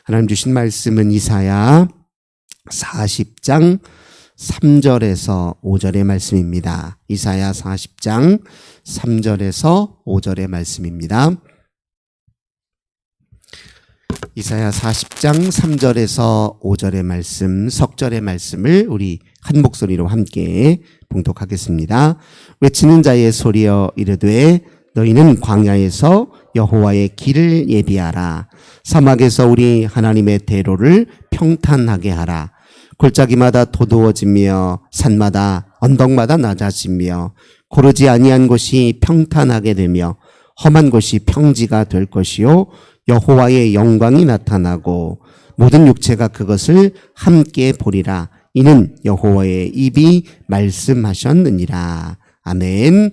하나님 주신 말씀은 이사야 40장 3절에서 5절의 말씀입니다. 이사야 40장 3절에서 5절의 말씀입니다. 이사야 40장 3절에서 5절의 말씀, 석절의 말씀을 우리 한 목소리로 함께 봉독하겠습니다. 외치는 자의 소리여 이르되 너희는 광야에서 여호와의 길을 예비하라. 사막에서 우리 하나님의 대로를 평탄하게 하라. 골짜기마다 도두어지며 산마다 언덕마다 낮아지며 고르지 아니한 곳이 평탄하게 되며 험한 곳이 평지가 될 것이요 여호와의 영광이 나타나고 모든 육체가 그것을 함께 보리라. 이는 여호와의 입이 말씀하셨느니라. 아멘.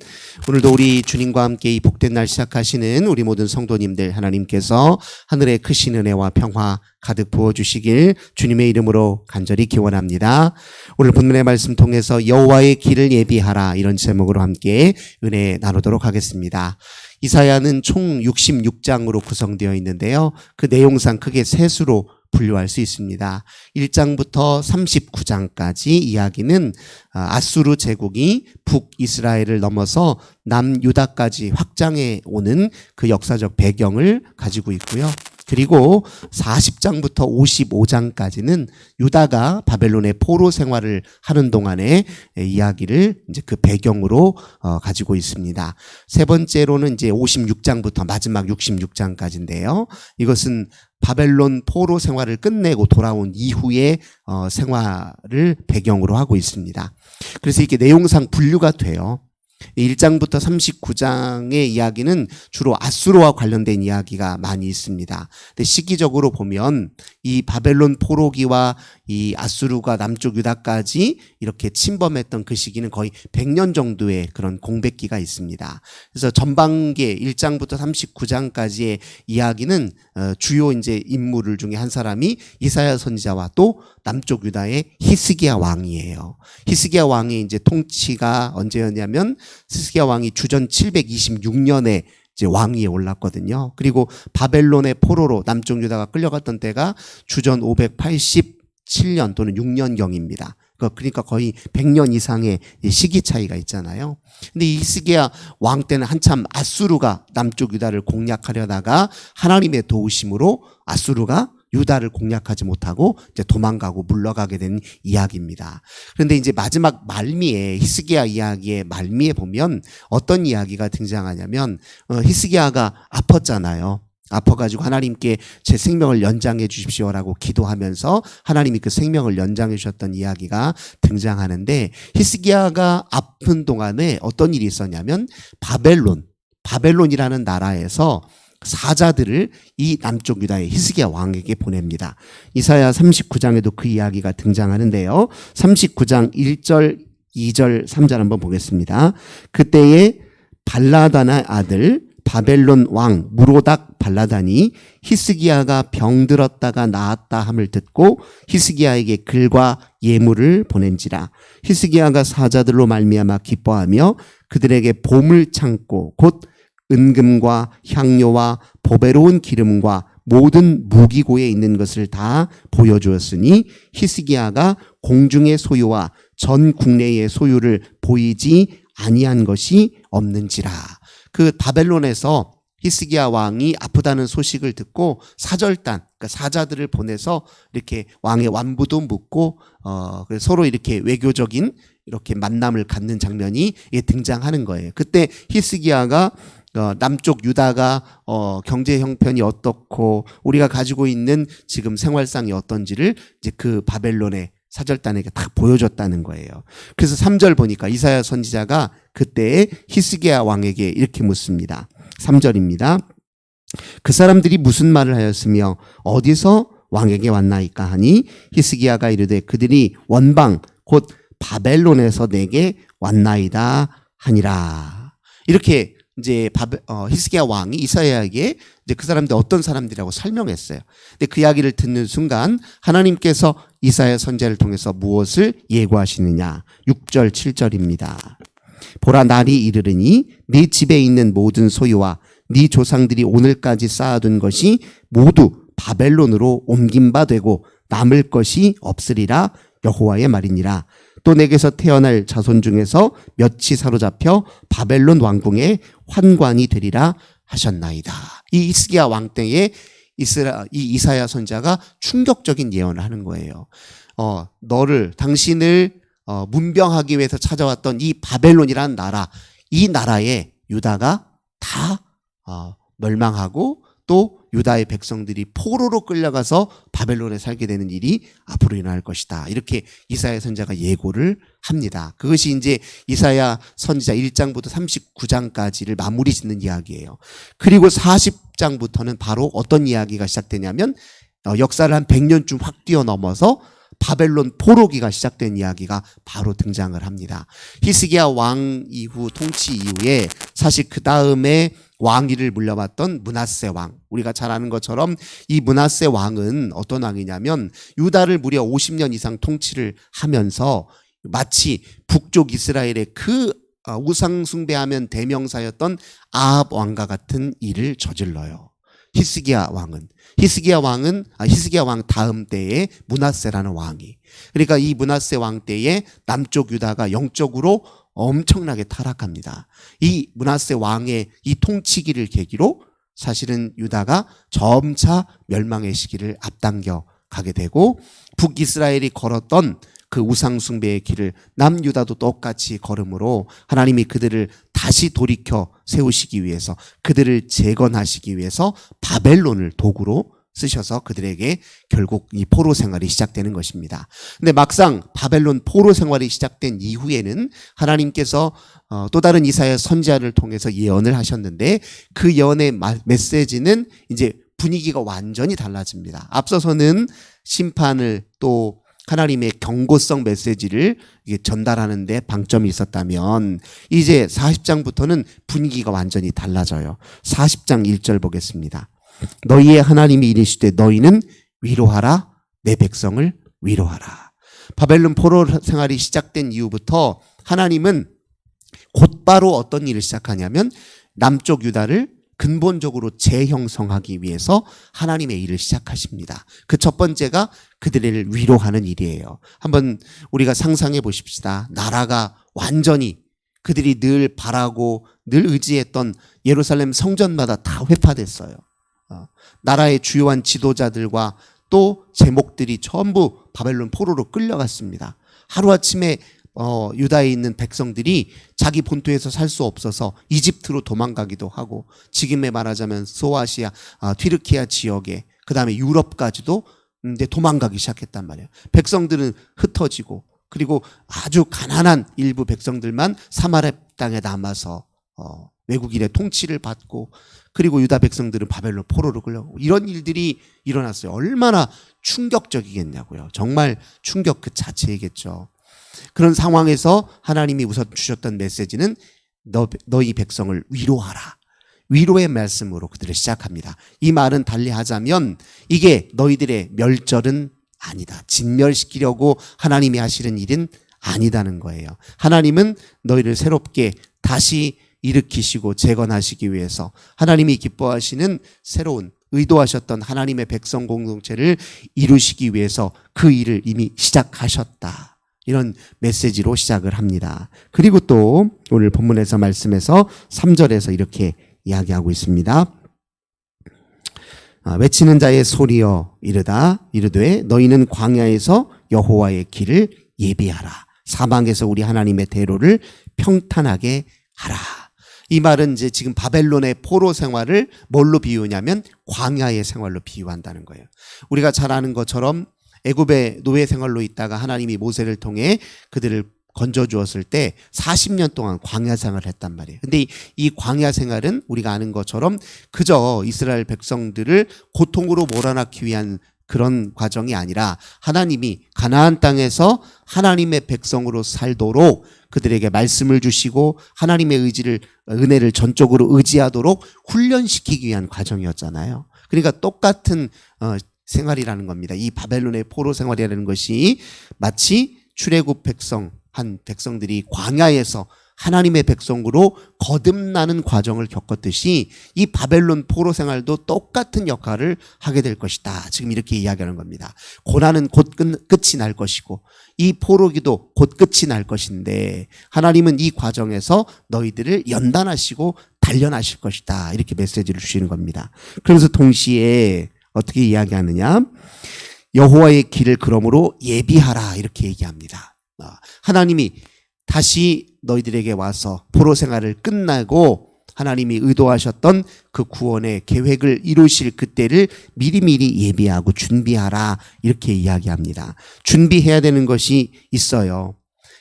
오늘도 우리 주님과 함께 이 복된 날 시작하시는 우리 모든 성도님들 하나님께서 하늘의 크신 은혜와 평화 가득 부어주시길 주님의 이름으로 간절히 기원합니다. 오늘 본문의 말씀 통해서 여호와의 길을 예비하라, 이런 제목으로 함께 은혜 나누도록 하겠습니다. 이사야는 총 66장으로 구성되어 있는데요. 그 내용상 크게 세 수로 분류할 수 있습니다. 1장부터 39장까지 이야기는 아수르 제국이 북이스라엘을 넘어서 남유다까지 확장해 오는 그 역사적 배경을 가지고 있고요. 그리고 40장부터 55장까지는 유다가 바벨론의 포로 생활을 하는 동안의 이야기를 이제 그 배경으로 가지고 있습니다. 세 번째로는 이제 56장부터 마지막 66장까지인데요. 이것은 바벨론 포로 생활을 끝내고 돌아온 이후의 생활을 배경으로 하고 있습니다. 그래서 이렇게 내용상 분류가 돼요. 1장부터 39장의 이야기는 주로 아수르와 관련된 이야기가 많이 있습니다. 근데 시기적으로 보면 이 바벨론 포로기와 이 아수르가 남쪽 유다까지 이렇게 침범했던 그 시기는 거의 100년 정도의 그런 공백기가 있습니다. 그래서 전반기에 1장부터 39장까지의 이야기는 주요 이제 인물 중에 한 사람이 이사야 선지자와 또 남쪽 유다의 히스기야 왕이에요. 히스기야 왕의 이제 통치가 언제였냐면 히스기야 왕이 주전 726년에 이제 왕위에 올랐거든요. 그리고 바벨론의 포로로 남쪽 유다가 끌려갔던 때가 주전 587년 또는 6년경입니다. 그러니까 거의 100년 이상의 시기 차이가 있잖아요. 근데 이 히스기야 왕 때는 한참 아수르가 남쪽 유다를 공략하려다가 하나님의 도우심으로 아수르가 유다를 공략하지 못하고 이제 도망가고 물러가게 된 이야기입니다. 그런데 이제 마지막 말미에 히스기야 이야기의 말미에 보면 어떤 이야기가 등장하냐면 히스기야가 아팠잖아요. 아파가지고 하나님께 제 생명을 연장해 주십시오라고 기도하면서 하나님이 그 생명을 연장해 주셨던 이야기가 등장하는데, 히스기야가 아픈 동안에 어떤 일이 있었냐면 바벨론이라는 나라에서 사자들을 이 남쪽 유다의 히스기야 왕에게 보냅니다. 이사야 39장에도 그 이야기가 등장하는데요. 39장 1절, 2절, 3절 한번 보겠습니다. 그때에 발라단의 아들 바벨론 왕 무로닥 발라단이 히스기야가 병들었다가 나았다 함을 듣고 히스기야에게 글과 예물을 보낸지라. 히스기야가 사자들로 말미암아 기뻐하며 그들에게 보물 창고 곧 은금과 향료와 보배로운 기름과 모든 무기고에 있는 것을 다 보여주었으니 히스기야가 공중의 소유와 전 국내의 소유를 보이지 아니한 것이 없는지라. 그 바벨론에서 히스기야 왕이 아프다는 소식을 듣고 사절단, 그러니까 사자들을 보내서 이렇게 왕의 완부도 묻고 그래서 서로 이렇게 외교적인 이렇게 만남을 갖는 장면이 등장하는 거예요. 그때 히스기야가 남쪽 유다가 경제 형편이 어떻고 우리가 가지고 있는 지금 생활상이 어떤지를 이제 그 바벨론의 사절단에게 다 보여줬다는 거예요. 그래서 3절 보니까 이사야 선지자가 그때 히스기야 왕에게 이렇게 묻습니다. 3절입니다. 그 사람들이 무슨 말을 하였으며 어디서 왕에게 왔나이까 하니 히스기야가 이르되 그들이 원방 곧 바벨론에서 내게 왔나이다 하니라. 이렇게 이제 히스기야 왕이 이사야에게 이제 그 사람들 어떤 사람들이라고 설명했어요. 근데 그 이야기를 듣는 순간 하나님께서 이사야 선지자를 통해서 무엇을 예고하시느냐? 6절, 7절입니다. 보라, 날이 이르르니 네 집에 있는 모든 소유와 네 조상들이 오늘까지 쌓아둔 것이 모두 바벨론으로 옮긴 바 되고 남을 것이 없으리라 여호와의 말이니라. 또 내게서 태어날 자손 중에서 몇이 사로잡혀 바벨론 왕궁의 환관이 되리라 하셨나이다. 이 히스기야 왕 때에 이 이사야 선지자가 충격적인 예언을 하는 거예요. 당신을 문병하기 위해서 찾아왔던 이 바벨론이라는 나라, 이 나라에 유다가 다 멸망하고 또 유다의 백성들이 포로로 끌려가서 바벨론에 살게 되는 일이 앞으로 일어날 것이다. 이렇게 이사야 선지자가 예고를 합니다. 그것이 이제 이사야 선지자 1장부터 39장까지를 마무리 짓는 이야기예요. 그리고 40장부터는 바로 어떤 이야기가 시작되냐면 역사를 한 100년쯤 확 뛰어넘어서 바벨론 포로기가 시작된 이야기가 바로 등장을 합니다. 히스기야 왕 이후 통치 이후에 사실 그 다음에 왕위를 물려받던 므낫세 왕, 우리가 잘 아는 것처럼 이 므낫세 왕은 어떤 왕이냐면 유다를 무려 50년 이상 통치를 하면서 마치 북쪽 이스라엘의 그 우상 숭배하면 대명사였던 아합 왕과 같은 일을 저질러요. 히스기야 왕 다음 때에 므낫세라는 왕이. 그러니까 이 므낫세 왕 때에 남쪽 유다가 영적으로 엄청나게 타락합니다. 이 므낫세 왕의 이 통치기를 계기로 사실은 유다가 점차 멸망의 시기를 앞당겨 가게 되고 북이스라엘이 걸었던 그 우상숭배의 길을 남유다도 똑같이 걸음으로 하나님이 그들을 다시 돌이켜 세우시기 위해서 그들을 재건하시기 위해서 바벨론을 도구로 쓰셔서 그들에게 결국 이 포로 생활이 시작되는 것입니다. 근데 막상 바벨론 포로 생활이 시작된 이후에는 하나님께서 또 다른 이사야 선지자를 통해서 예언을 하셨는데 그 예언의 메시지는 이제 분위기가 완전히 달라집니다. 앞서서는 심판을 또 하나님의 경고성 메시지를 전달하는 데 방점이 있었다면 이제 40장부터는 분위기가 완전히 달라져요. 40장 1절 보겠습니다. 너희의 하나님이 이르시되 너희는 위로하라 내 백성을 위로하라. 바벨론 포로 생활이 시작된 이후부터 하나님은 곧바로 어떤 일을 시작하냐면 남쪽 유다를 근본적으로 재형성하기 위해서 하나님의 일을 시작하십니다. 그 첫 번째가 그들을 위로하는 일이에요. 한번 우리가 상상해 보십시다. 나라가 완전히 그들이 늘 바라고 늘 의지했던 예루살렘 성전마다 다 회파됐어요. 나라의 주요한 지도자들과 또 제목들이 전부 바벨론 포로로 끌려갔습니다. 하루아침에 유다에 있는 백성들이 자기 본토에서 살 수 없어서 이집트로 도망가기도 하고 지금에 말하자면 소아시아, 튀르키아 지역에 그 다음에 유럽까지도 이제 도망가기 시작했단 말이에요. 백성들은 흩어지고 그리고 아주 가난한 일부 백성들만 사마리아 땅에 남아서 외국인의 통치를 받고 그리고 유다 백성들은 바벨론 포로로 끌려가고 이런 일들이 일어났어요. 얼마나 충격적이겠냐고요. 정말 충격 그 자체이겠죠. 그런 상황에서 하나님이 우선 주셨던 메시지는 너희 백성을 위로하라. 위로의 말씀으로 그들을 시작합니다. 이 말은 달리하자면 이게 너희들의 멸절은 아니다. 진멸시키려고 하나님이 하시는 일은 아니다는 거예요. 하나님은 너희를 새롭게 다시 일으키시고 재건하시기 위해서 하나님이 기뻐하시는 새로운 의도하셨던 하나님의 백성 공동체를 이루시기 위해서 그 일을 이미 시작하셨다. 이런 메시지로 시작을 합니다. 그리고 또 오늘 본문에서 말씀에서 3절에서 이렇게 이야기하고 있습니다. 외치는 자의 소리여 이르되 너희는 광야에서 여호와의 길을 예비하라. 사방에서 우리 하나님의 대로를 평탄하게 하라. 이 말은 이제 지금 바벨론의 포로 생활을 뭘로 비유냐면 광야의 생활로 비유한다는 거예요. 우리가 잘 아는 것처럼 애굽의 노예 생활로 있다가 하나님이 모세를 통해 그들을 건져 주었을 때 40년 동안 광야 생활을 했단 말이에요. 근데 이 광야 생활은 우리가 아는 것처럼 그저 이스라엘 백성들을 고통으로 몰아넣기 위한 그런 과정이 아니라 하나님이 가나안 땅에서 하나님의 백성으로 살도록 그들에게 말씀을 주시고 하나님의 은혜를 전적으로 의지하도록 훈련시키기 위한 과정이었잖아요. 그러니까 똑같은 생활이라는 겁니다. 이 바벨론의 포로 생활이라는 것이 마치 출애굽 백성들이 광야에서 하나님의 백성으로 거듭나는 과정을 겪었듯이 이 바벨론 포로 생활도 똑같은 역할을 하게 될 것이다. 지금 이렇게 이야기하는 겁니다. 고난은 곧 끝이 날 것이고 이 포로기도 곧 끝이 날 것인데 하나님은 이 과정에서 너희들을 연단하시고 단련하실 것이다. 이렇게 메시지를 주시는 겁니다. 그래서 동시에 어떻게 이야기하느냐? 여호와의 길을 그러므로 예비하라 이렇게 얘기합니다. 하나님이 다시 너희들에게 와서 포로 생활을 끝나고 하나님이 의도하셨던 그 구원의 계획을 이루실 그때를 미리미리 예비하고 준비하라 이렇게 이야기합니다. 준비해야 되는 것이 있어요.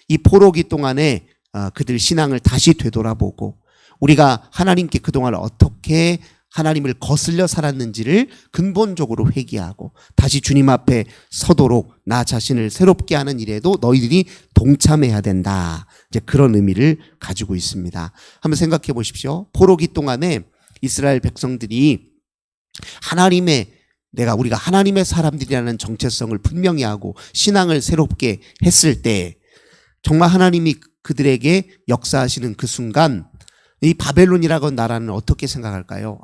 이 포로기 동안에 그들 신앙을 다시 되돌아보고 우리가 하나님께 그동안 어떻게 하나님을 거슬려 살았는지를 근본적으로 회개하고 다시 주님 앞에 서도록 나 자신을 새롭게 하는 일에도 너희들이 동참해야 된다. 이제 그런 의미를 가지고 있습니다. 한번 생각해 보십시오. 포로기 동안에 이스라엘 백성들이 우리가 하나님의 사람들이라는 정체성을 분명히 하고 신앙을 새롭게 했을 때 정말 하나님이 그들에게 역사하시는 그 순간 이 바벨론이라고 나라는 어떻게 생각할까요?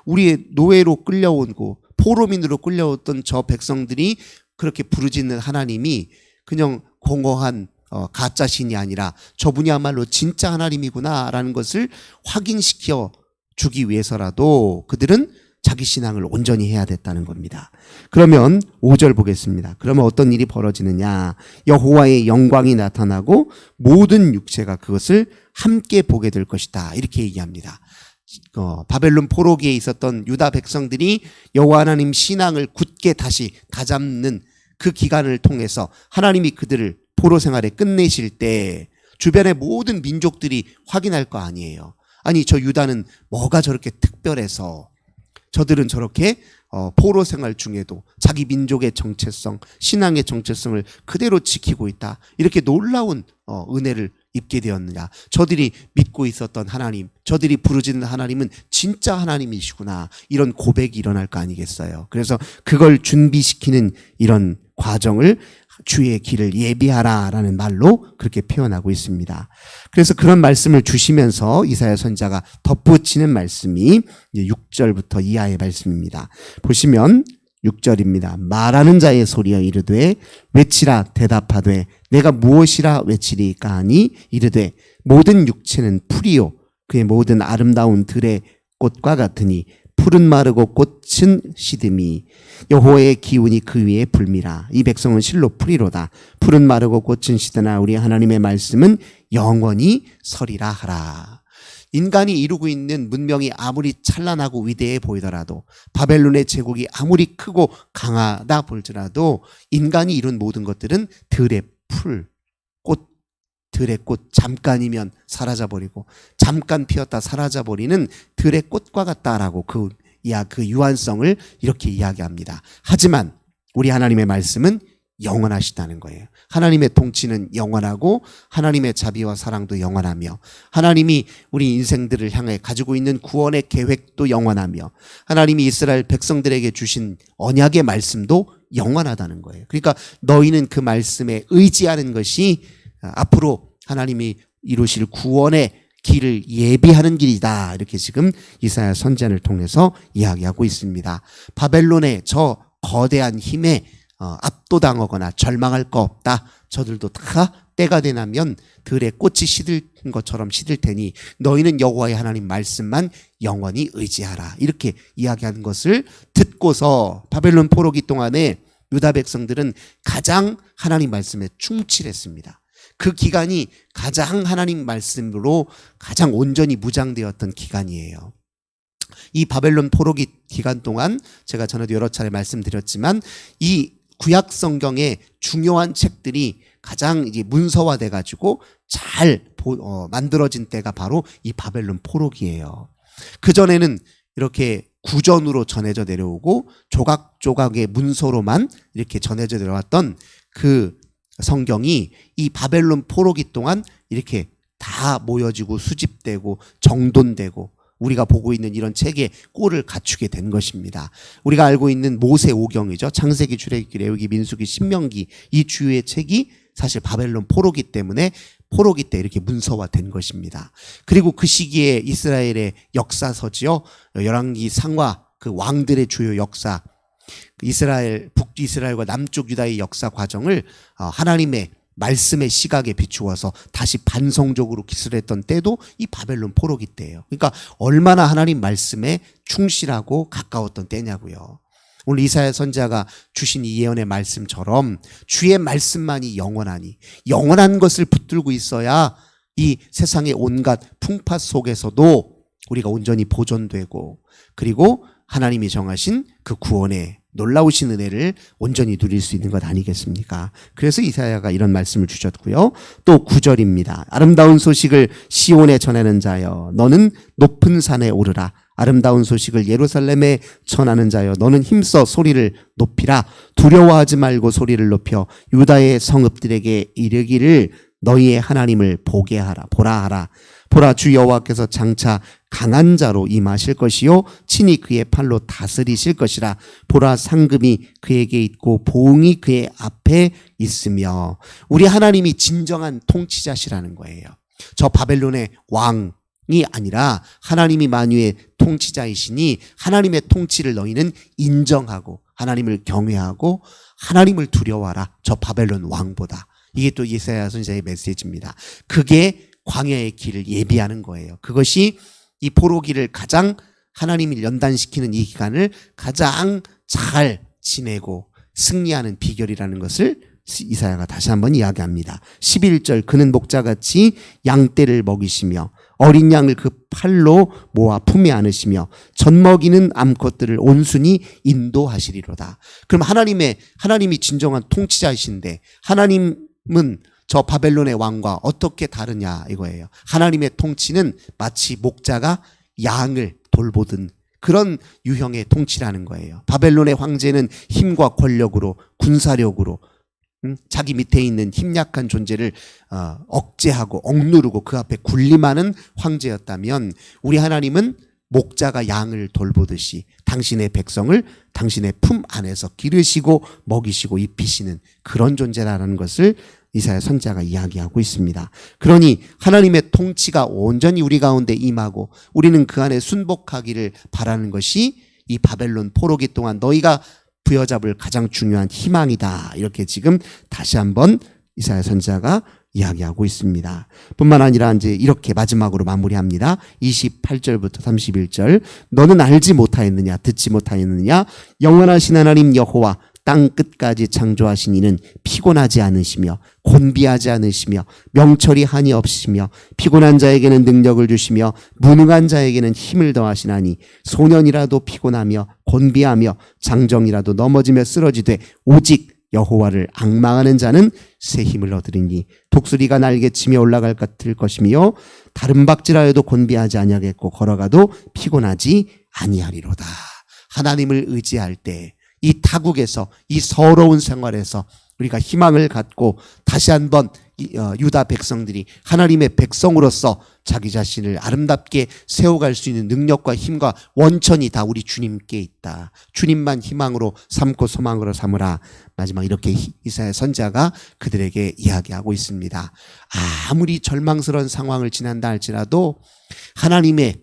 우리의 노예로 끌려온 포로민으로 끌려왔던 저 백성들이 그렇게 부르짖는 하나님이 그냥 공허한 가짜 신이 아니라 저분이야말로 진짜 하나님이구나라는 것을 확인시켜 주기 위해서라도 그들은 자기 신앙을 온전히 해야 됐다는 겁니다. 그러면 5절 보겠습니다. 그러면 어떤 일이 벌어지느냐? 여호와의 영광이 나타나고 모든 육체가 그것을 함께 보게 될 것이다. 이렇게 얘기합니다. 바벨론 포로기에 있었던 유다 백성들이 여호와 하나님 신앙을 굳게 다시 다잡는 그 기간을 통해서 하나님이 그들을 포로 생활에 끝내실 때 주변의 모든 민족들이 확인할 거 아니에요. 아니 저 유다는 뭐가 저렇게 특별해서 저들은 저렇게 포로 생활 중에도 자기 민족의 정체성, 신앙의 정체성을 그대로 지키고 있다. 이렇게 놀라운 은혜를 입게 되었느냐. 저들이 믿고 있었던 하나님, 저들이 부르짖는 하나님은 진짜 하나님이시구나. 이런 고백이 일어날 거 아니겠어요. 그래서 그걸 준비시키는 이런 과정을 주의 길을 예비하라라는 말로 그렇게 표현하고 있습니다. 그래서 그런 말씀을 주시면서 이사야 선지자가 덧붙이는 말씀이 6절부터 이하의 말씀입니다. 보시면 6절입니다. 말하는 자의 소리여 이르되 외치라 대답하되 내가 무엇이라 외치리까 하니 이르되 모든 육체는 풀이요 그의 모든 아름다운 들의 꽃과 같으니 풀은 마르고 꽃은 시듬이 여호와의 기운이 그 위에 불미라. 이 백성은 실로 풀이로다. 풀은 마르고 꽃은 시드나 우리 하나님의 말씀은 영원히 서리라 하라. 인간이 이루고 있는 문명이 아무리 찬란하고 위대해 보이더라도 바벨론의 제국이 아무리 크고 강하다 볼지라도 인간이 이룬 모든 것들은 들의 풀, 들의 꽃 잠깐이면 사라져버리고 잠깐 피었다 사라져버리는 들의 꽃과 같다라고 그 유한성을 이렇게 이야기합니다. 하지만 우리 하나님의 말씀은 영원하시다는 거예요. 하나님의 통치는 영원하고 하나님의 자비와 사랑도 영원하며 하나님이 우리 인생들을 향해 가지고 있는 구원의 계획도 영원하며 하나님이 이스라엘 백성들에게 주신 언약의 말씀도 영원하다는 거예요. 그러니까 너희는 그 말씀에 의지하는 것이 앞으로 하나님이 이루실 구원의 길을 예비하는 길이다. 이렇게 지금 이사야 선지자를 통해서 이야기하고 있습니다. 바벨론의 저 거대한 힘에 압도당하거나 절망할 거 없다. 저들도 다 때가 되나면 들의 꽃이 시들 것처럼 시들 테니 너희는 여호와의 하나님 말씀만 영원히 의지하라. 이렇게 이야기하는 것을 듣고서 바벨론 포로기 동안에 유다 백성들은 가장 하나님 말씀에 충실했습니다. 그 기간이 가장 하나님 말씀으로 가장 온전히 무장되었던 기간이에요. 이 바벨론 포로기 기간 동안 제가 전에도 여러 차례 말씀드렸지만 이 구약 성경의 중요한 책들이 가장 이제 문서화돼 가지고 잘 만들어진 때가 바로 이 바벨론 포로기예요. 그 전에는 이렇게 구전으로 전해져 내려오고 조각조각의 문서로만 이렇게 전해져 내려왔던 그 성경이 이 바벨론 포로기 동안 이렇게 다 모여지고 수집되고 정돈되고 우리가 보고 있는 이런 책의 꼴을 갖추게 된 것입니다. 우리가 알고 있는 모세 오경이죠. 창세기, 출애굽기, 레위기, 민수기, 신명기 이 주요의 책이 사실 바벨론 포로기 때문에 포로기 때 이렇게 문서화된 것입니다. 그리고 그 시기에 이스라엘의 역사서지요. 열왕기 상하 그 왕들의 주요 역사, 이스라엘 북이스라엘과 남쪽 유다의 역사 과정을 하나님의 말씀의 시각에 비추어서 다시 반성적으로 기술했던 때도 이 바벨론 포로기 때예요. 그러니까 얼마나 하나님 말씀에 충실하고 가까웠던 때냐고요. 오늘 이사야 선지자가 주신 이 예언의 말씀처럼 주의 말씀만이 영원하니, 영원한 것을 붙들고 있어야 이 세상의 온갖 풍파 속에서도 우리가 온전히 보존되고, 그리고 하나님이 정하신 그 구원의 놀라우신 은혜를 온전히 누릴 수 있는 것 아니겠습니까? 그래서 이사야가 이런 말씀을 주셨고요. 또 9절입니다. 아름다운 소식을 시온에 전하는 자여 너는 높은 산에 오르라. 아름다운 소식을 예루살렘에 전하는 자여 너는 힘써 소리를 높이라. 두려워하지 말고 소리를 높여 유다의 성읍들에게 이르기를 너희의 하나님을 보게 하라. 보라 하라. 보라, 주 여호와께서 장차 강한 자로 임하실 것이요 친히 그의 팔로 다스리실 것이라. 보라, 상급이 그에게 있고 보응이 그의 앞에 있으며. 우리 하나님이 진정한 통치자시라는 거예요. 저 바벨론의 왕이 아니라 하나님이 만유의 통치자이시니 하나님의 통치를 너희는 인정하고 하나님을 경외하고 하나님을 두려워하라. 저 바벨론 왕보다. 이게 또 이사야 선지자의 메시지입니다. 그게 광야의 길을 예비하는 거예요. 그것이 이 포로기를 가장 하나님이 연단시키는 이 기간을 가장 잘 지내고 승리하는 비결이라는 것을 이사야가 다시 한번 이야기합니다. 11절, 그는 목자같이 양떼를 먹이시며 어린 양을 그 팔로 모아 품에 안으시며 젖먹이는 암컷들을 온순히 인도하시리로다. 그럼 하나님이 진정한 통치자이신데 하나님은 저 바벨론의 왕과 어떻게 다르냐 이거예요. 하나님의 통치는 마치 목자가 양을 돌보던 그런 유형의 통치라는 거예요. 바벨론의 황제는 힘과 권력으로, 군사력으로 자기 밑에 있는 힘약한 존재를 억제하고 억누르고 그 앞에 군림하는 황제였다면, 우리 하나님은 목자가 양을 돌보듯이 당신의 백성을 당신의 품 안에서 기르시고 먹이시고 입히시는 그런 존재라는 것을 이사야 선지자가 이야기하고 있습니다. 그러니 하나님의 통치가 온전히 우리 가운데 임하고 우리는 그 안에 순복하기를 바라는 것이 이 바벨론 포로기 동안 너희가 부여잡을 가장 중요한 희망이다. 이렇게 지금 다시 한번 이사야 선지자가 이야기하고 있습니다. 뿐만 아니라 이제 이렇게 마지막으로 마무리합니다. 28절부터 31절. 너는 알지 못하였느냐, 듣지 못하였느냐, 영원하신 하나님 여호와 땅 끝까지 창조하신 이는 피곤하지 않으시며 곤비하지 않으시며 명철이 한이 없으시며 피곤한 자에게는 능력을 주시며 무능한 자에게는 힘을 더하시나니 소년이라도 피곤하며 곤비하며 장정이라도 넘어지며 쓰러지되 오직 여호와를 앙망하는 자는 새 힘을 얻으리니 독수리가 날개치며 올라갈 것이며 다른 박질하여도 곤비하지 아니하겠고 걸어가도 피곤하지 아니하리로다. 하나님을 의지할 때 이 타국에서, 이 서러운 생활에서 우리가 희망을 갖고 다시 한번 유다 백성들이 하나님의 백성으로서 자기 자신을 아름답게 세워갈 수 있는 능력과 힘과 원천이 다 우리 주님께 있다. 주님만 희망으로 삼고 소망으로 삼으라. 마지막 이렇게 이사야 선지자가 그들에게 이야기하고 있습니다. 아무리 절망스러운 상황을 지난다 할지라도 하나님의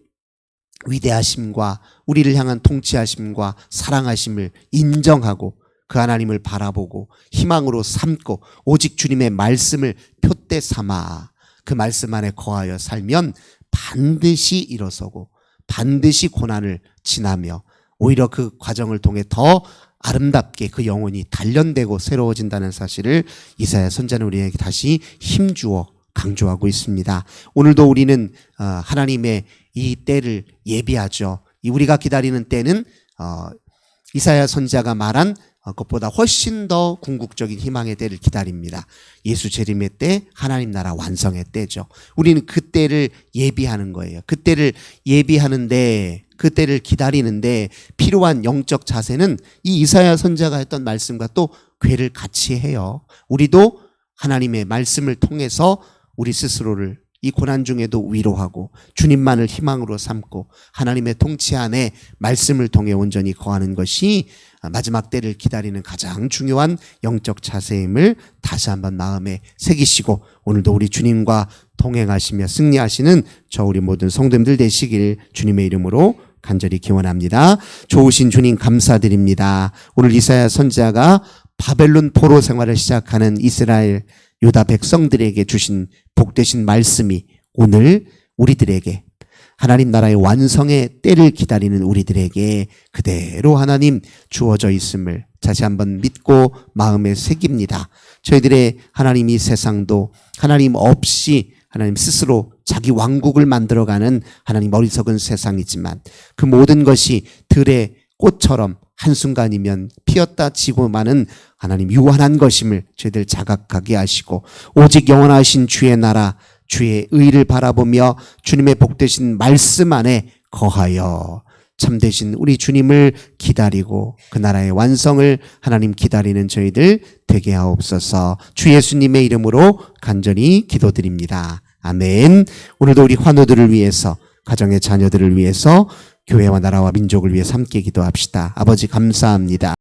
위대하심과 우리를 향한 통치하심과 사랑하심을 인정하고 그 하나님을 바라보고 희망으로 삼고 오직 주님의 말씀을 표대 삼아 그 말씀 안에 거하여 살면 반드시 일어서고 반드시 고난을 지나며 오히려 그 과정을 통해 더 아름답게 그 영혼이 단련되고 새로워진다는 사실을 이사야 선지자는 우리에게 다시 힘주어 강조하고 있습니다. 오늘도 우리는 하나님의 이 때를 예비하죠. 우리가 기다리는 때는 이사야 선지자가 말한 그것보다 훨씬 더 궁극적인 희망의 때를 기다립니다. 예수 재림의 때, 하나님 나라 완성의 때죠. 우리는 그 때를 예비하는 거예요. 그 때를 예비하는데, 그 때를 기다리는데 필요한 영적 자세는 이 이사야 선지자가 했던 말씀과 또 궤를 같이 해요. 우리도 하나님의 말씀을 통해서 우리 스스로를 이 고난 중에도 위로하고 주님만을 희망으로 삼고 하나님의 통치 안에 말씀을 통해 온전히 거하는 것이 마지막 때를 기다리는 가장 중요한 영적 자세임을 다시 한번 마음에 새기시고 오늘도 우리 주님과 동행하시며 승리하시는 저 우리 모든 성도님들 되시길 주님의 이름으로 간절히 기원합니다. 좋으신 주님 감사드립니다. 오늘 이사야 선지자가 바벨론 포로 생활을 시작하는 이스라엘 유다 백성들에게 주신 복되신 말씀이 오늘 우리들에게 하나님 나라의 완성의 때를 기다리는 우리들에게 그대로 하나님 주어져 있음을 다시 한번 믿고 마음에 새깁니다. 저희들의 하나님 이 세상도 하나님 없이 하나님 스스로 자기 왕국을 만들어가는 하나님 어리석은 세상이지만 그 모든 것이 들의 꽃처럼 한순간이면 피었다 지고 마는 하나님 유한한 것임을 저희들 자각하게 하시고 오직 영원하신 주의 나라 주의 의를 바라보며 주님의 복되신 말씀 안에 거하여 참되신 우리 주님을 기다리고 그 나라의 완성을 하나님 기다리는 저희들 되게 하옵소서. 주 예수님의 이름으로 간절히 기도드립니다. 아멘. 오늘도 우리 환우들을 위해서 가정의 자녀들을 위해서 교회와 나라와 민족을 위해서 함께 기도합시다. 아버지 감사합니다.